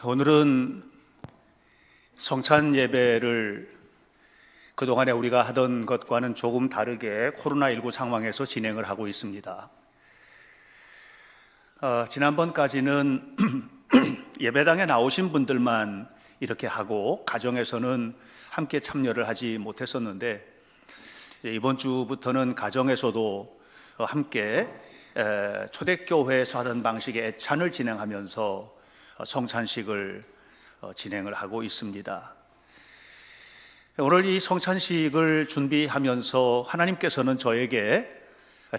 오늘은 성찬 예배를 그동안에 우리가 하던 것과는 조금 다르게 코로나19 상황에서 진행을 하고 있습니다. 지난번까지는 예배당에 나오신 분들만 이렇게 하고 가정에서는 함께 참여를 하지 못했었는데, 이번 주부터는 가정에서도 함께 초대교회에서 하던 방식의 애찬을 진행하면서 성찬식을 진행을 하고 있습니다. 오늘 이 성찬식을 준비하면서 하나님께서는 저에게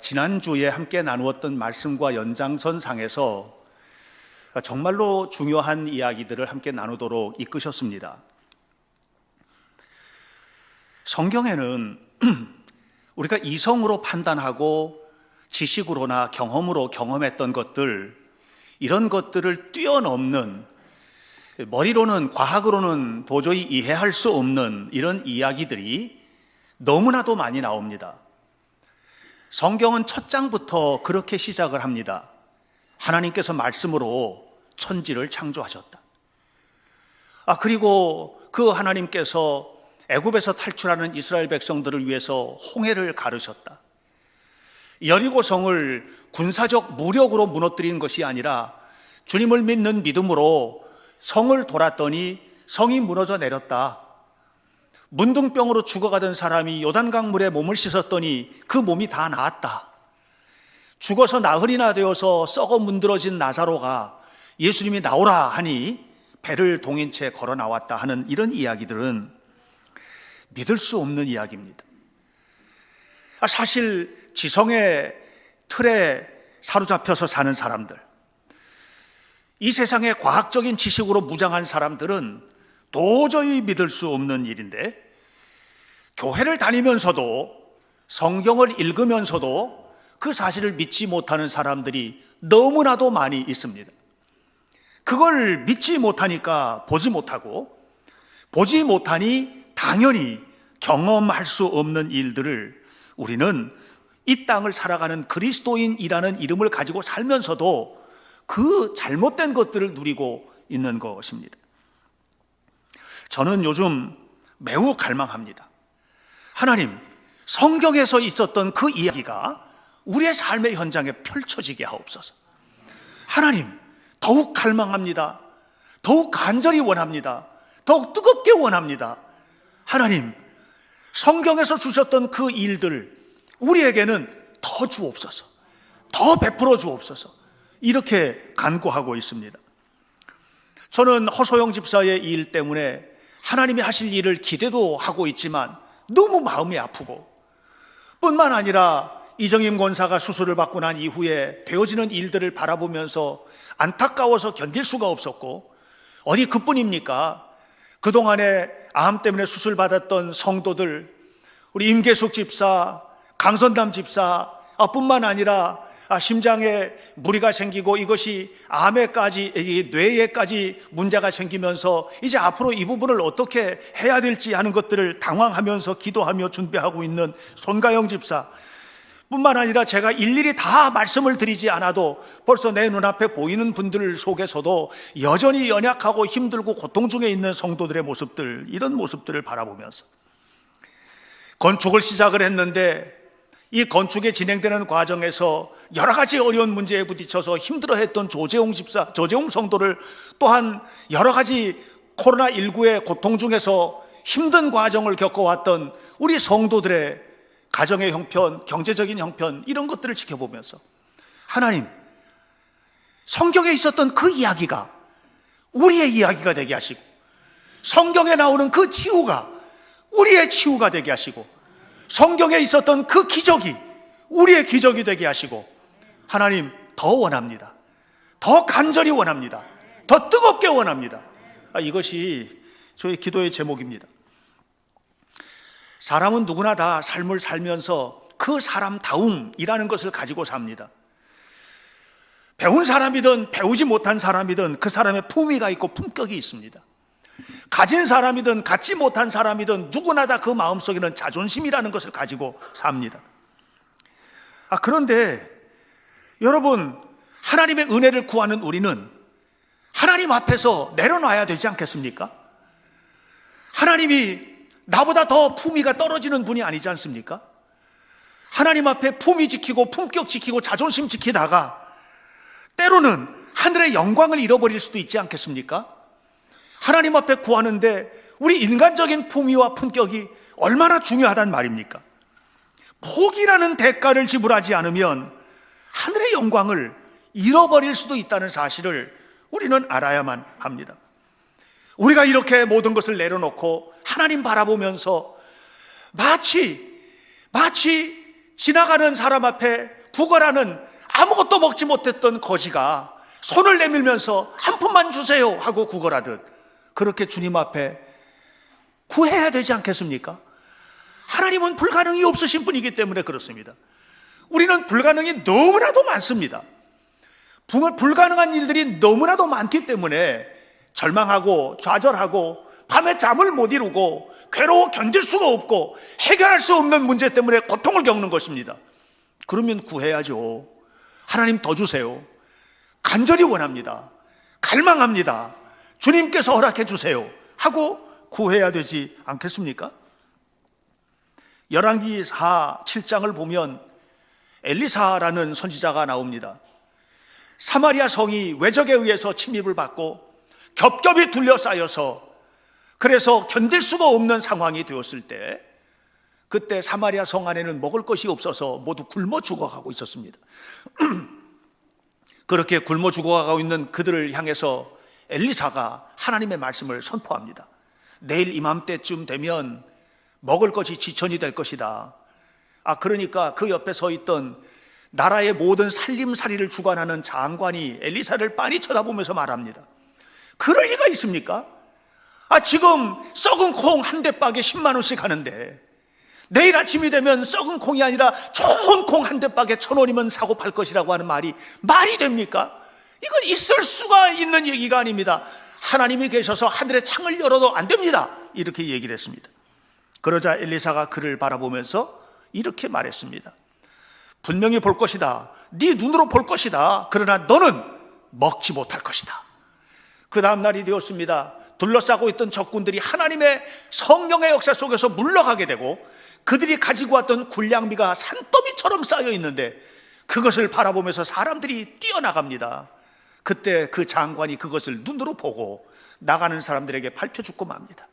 지난주에 함께 나누었던 말씀과 연장선상에서 정말로 중요한 이야기들을 함께 나누도록 이끄셨습니다. 성경에는 우리가 이성으로 판단하고 지식으로나 경험으로 경험했던 것들, 이런 것들을 뛰어넘는, 머리로는 과학으로는 도저히 이해할 수 없는 이런 이야기들이 너무나도 많이 나옵니다. 성경은 첫 장부터 그렇게 시작을 합니다. 하나님께서 말씀으로 천지를 창조하셨다. 그리고 그 하나님께서 애굽에서 탈출하는 이스라엘 백성들을 위해서 홍해를 가르셨다. 여리고성을 군사적 무력으로 무너뜨리는 것이 아니라 주님을 믿는 믿음으로 성을 돌았더니 성이 무너져 내렸다. 문둥병으로 죽어가던 사람이 요단강물에 몸을 씻었더니 그 몸이 다 나았다. 죽어서 나흘이나 되어서 썩어 문드러진 나사로가 예수님이 나오라 하니 배를 동인 채 걸어 나왔다 하는 이런 이야기들은 믿을 수 없는 이야기입니다. 사실 지성의 틀에 사로잡혀서 사는 사람들, 이 세상의 과학적인 지식으로 무장한 사람들은 도저히 믿을 수 없는 일인데, 교회를 다니면서도 성경을 읽으면서도 그 사실을 믿지 못하는 사람들이 너무나도 많이 있습니다. 그걸 믿지 못하니까 보지 못하고, 보지 못하니 당연히 경험할 수 없는 일들을 우리는 이 땅을 살아가는 그리스도인이라는 이름을 가지고 살면서도 그 잘못된 것들을 누리고 있는 것입니다. 저는 요즘 매우 갈망합니다. 하나님, 성경에서 있었던 그 이야기가 우리의 삶의 현장에 펼쳐지게 하옵소서. 하나님, 더욱 갈망합니다. 더욱 간절히 원합니다. 더욱 뜨겁게 원합니다. 하나님, 성경에서 주셨던 그 일들 우리에게는 더 주옵소서, 더 베풀어 주옵소서, 이렇게 간구하고 있습니다. 저는 허소영 집사의 일 때문에 하나님이 하실 일을 기대도 하고 있지만 너무 마음이 아프고, 뿐만 아니라 이정임 권사가 수술을 받고 난 이후에 되어지는 일들을 바라보면서 안타까워서 견딜 수가 없었고, 어디 그뿐입니까? 그동안에 암 때문에 수술 받았던 성도들, 우리 임계숙 집사, 강선담 집사 뿐만 아니라 심장에 무리가 생기고 이것이 암에까지, 뇌에까지 문제가 생기면서 이제 앞으로 이 부분을 어떻게 해야 될지 하는 것들을 당황하면서 기도하며 준비하고 있는 손가영 집사 뿐만 아니라 제가 일일이 다 말씀을 드리지 않아도 벌써 내 눈앞에 보이는 분들 속에서도 여전히 연약하고 힘들고 고통 중에 있는 성도들의 모습들, 이런 모습들을 바라보면서 건축을 시작을 했는데 이 건축이 진행되는 과정에서 여러 가지 어려운 문제에 부딪혀서 힘들어했던 조재홍 집사, 조재홍 성도를 또한 여러 가지 코로나19의 고통 중에서 힘든 과정을 겪어왔던 우리 성도들의 가정의 형편, 경제적인 형편, 이런 것들을 지켜보면서 하나님, 성경에 있었던 그 이야기가 우리의 이야기가 되게 하시고, 성경에 나오는 그 치유가 우리의 치유가 되게 하시고, 성경에 있었던 그 기적이 우리의 기적이 되게 하시고, 하나님, 더 원합니다. 더 간절히 원합니다. 더 뜨겁게 원합니다. 이것이 저의 기도의 제목입니다. 사람은 누구나 다 삶을 살면서 그 사람다움이라는 것을 가지고 삽니다. 배운 사람이든 배우지 못한 사람이든 그 사람의 품위가 있고 품격이 있습니다. 가진 사람이든 갖지 못한 사람이든 누구나 다 그 마음속에는 자존심이라는 것을 가지고 삽니다. 그런데 여러분, 하나님의 은혜를 구하는 우리는 하나님 앞에서 내려놔야 되지 않겠습니까? 하나님이 나보다 더 품위가 떨어지는 분이 아니지 않습니까? 하나님 앞에 품위 지키고 품격 지키고 자존심 지키다가 때로는 하늘의 영광을 잃어버릴 수도 있지 않겠습니까? 하나님 앞에 구하는데 우리 인간적인 품위와 품격이 얼마나 중요하단 말입니까? 포기라는 대가를 지불하지 않으면 하늘의 영광을 잃어버릴 수도 있다는 사실을 우리는 알아야만 합니다. 우리가 이렇게 모든 것을 내려놓고 하나님 바라보면서 마치 지나가는 사람 앞에 구걸하는 아무것도 먹지 못했던 거지가 손을 내밀면서 한 푼만 주세요 하고 구걸하듯 그렇게 주님 앞에 구해야 되지 않겠습니까? 하나님은 불가능이 없으신 분이기 때문에 그렇습니다. 우리는 불가능이 너무나도 많습니다. 불가능한 일들이 너무나도 많기 때문에 절망하고 좌절하고 밤에 잠을 못 이루고 괴로워 견딜 수가 없고 해결할 수 없는 문제 때문에 고통을 겪는 것입니다. 그러면 구해야죠. 하나님 더 주세요. 간절히 원합니다. 갈망합니다. 주님께서 허락해 주세요 하고 구해야 되지 않겠습니까? 열왕기하 7장을 보면 엘리사라는 선지자가 나옵니다. 사마리아 성이 외적에 의해서 침입을 받고 겹겹이 둘러싸여서 그래서 견딜 수가 없는 상황이 되었을 때 그때 사마리아 성 안에는 먹을 것이 없어서 모두 굶어 죽어가고 있었습니다. 그렇게 굶어 죽어가고 있는 그들을 향해서 엘리사가 하나님의 말씀을 선포합니다. 내일 이맘때쯤 되면 먹을 것이 지천이 될 것이다. 그러니까 그 옆에 서 있던 나라의 모든 살림살이를 주관하는 장관이 엘리사를 빤히 쳐다보면서 말합니다. 그럴 리가 있습니까? 지금 썩은 콩 한 대박에 10만 원씩 하는데 내일 아침이 되면 썩은 콩이 아니라 좋은 콩 한 대박에 1,000원이면 사고 팔 것이라고 하는 말이 됩니까? 이건 있을 수가 있는 얘기가 아닙니다. 하나님이 계셔서 하늘의 창을 열어도 안 됩니다. 이렇게 얘기를 했습니다. 그러자 엘리사가 그를 바라보면서 이렇게 말했습니다. 분명히 볼 것이다. 네 눈으로 볼 것이다. 그러나 너는 먹지 못할 것이다. 그 다음 날이 되었습니다. 둘러싸고 있던 적군들이 하나님의 성령의 역사 속에서 물러가게 되고 그들이 가지고 왔던 군량미가 산더미처럼 쌓여 있는데 그것을 바라보면서 사람들이 뛰어나갑니다. 그때 그 장관이 그것을 눈으로 보고 나가는 사람들에게 밝혀주고 맙니다.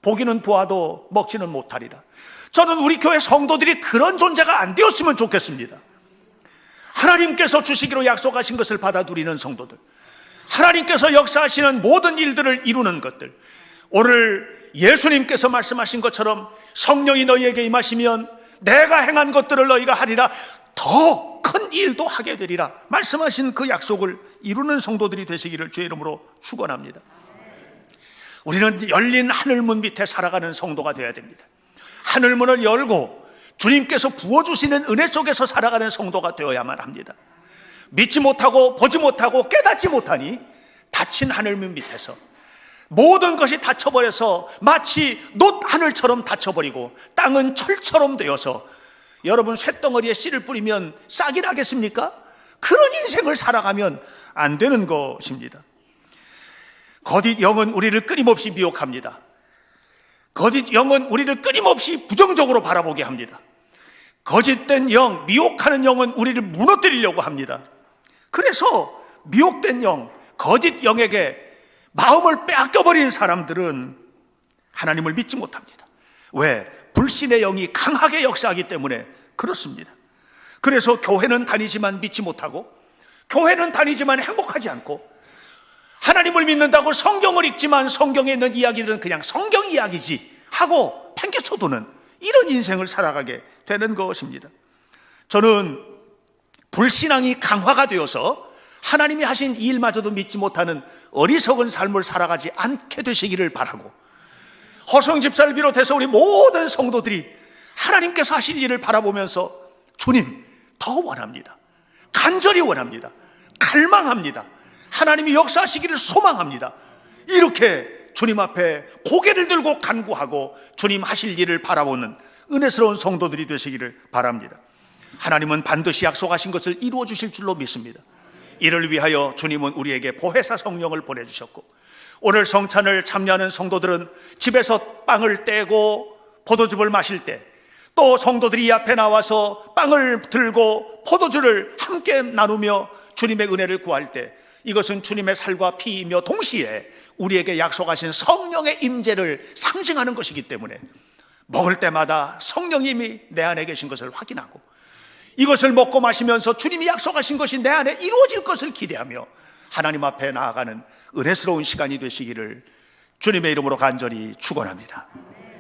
보기는 보아도 먹지는 못하리라. 저는 우리 교회 성도들이 그런 존재가 안 되었으면 좋겠습니다. 하나님께서 주시기로 약속하신 것을 받아 누리는 성도들, 하나님께서 역사하시는 모든 일들을 이루는 것들, 오늘 예수님께서 말씀하신 것처럼 성령이 너희에게 임하시면 내가 행한 것들을 너희가 하리라, 더 큰 일도 하게 되리라 말씀하신 그 약속을 이루는 성도들이 되시기를 주의 이름으로 축원합니다. 우리는 열린 하늘문 밑에 살아가는 성도가 되어야 됩니다. 하늘문을 열고 주님께서 부어주시는 은혜 속에서 살아가는 성도가 되어야만 합니다. 믿지 못하고 보지 못하고 깨닫지 못하니 닫힌 하늘문 밑에서 모든 것이 닫혀버려서 마치 놋하늘처럼 닫혀버리고 땅은 철처럼 되어서 여러분 쇳덩어리에 씨를 뿌리면 싹이 나겠습니까? 그런 인생을 살아가면 안 되는 것입니다. 거짓 영은 우리를 끊임없이 미혹합니다. 거짓 영은 우리를 끊임없이 부정적으로 바라보게 합니다. 거짓된 영, 미혹하는 영은 우리를 무너뜨리려고 합니다. 그래서 미혹된 영, 거짓 영에게 마음을 빼앗겨버린 사람들은 하나님을 믿지 못합니다. 왜? 불신의 영이 강하게 역사하기 때문에 그렇습니다. 그래서 교회는 다니지만 믿지 못하고, 교회는 다니지만 행복하지 않고, 하나님을 믿는다고 성경을 읽지만 성경에 있는 이야기들은 그냥 성경 이야기지 하고 팽개쳐두는 이런 인생을 살아가게 되는 것입니다. 저는 불신앙이 강화가 되어서 하나님이 하신 이 일마저도 믿지 못하는 어리석은 삶을 살아가지 않게 되시기를 바라고, 허성 집사를 비롯해서 우리 모든 성도들이 하나님께서 하실 일을 바라보면서 주님 더 원합니다. 간절히 원합니다. 갈망합니다. 하나님이 역사하시기를 소망합니다. 이렇게 주님 앞에 고개를 들고 간구하고 주님 하실 일을 바라보는 은혜스러운 성도들이 되시기를 바랍니다. 하나님은 반드시 약속하신 것을 이루어 주실 줄로 믿습니다. 이를 위하여 주님은 우리에게 보혜사 성령을 보내주셨고, 오늘 성찬을 참여하는 성도들은 집에서 빵을 떼고 포도즙을 마실 때, 또 성도들이 이 앞에 나와서 빵을 들고 포도주를 함께 나누며 주님의 은혜를 구할 때, 이것은 주님의 살과 피이며 동시에 우리에게 약속하신 성령의 임재를 상징하는 것이기 때문에 먹을 때마다 성령님이 내 안에 계신 것을 확인하고, 이것을 먹고 마시면서 주님이 약속하신 것이 내 안에 이루어질 것을 기대하며 하나님 앞에 나아가는 은혜스러운 시간이 되시기를 주님의 이름으로 간절히 축원합니다.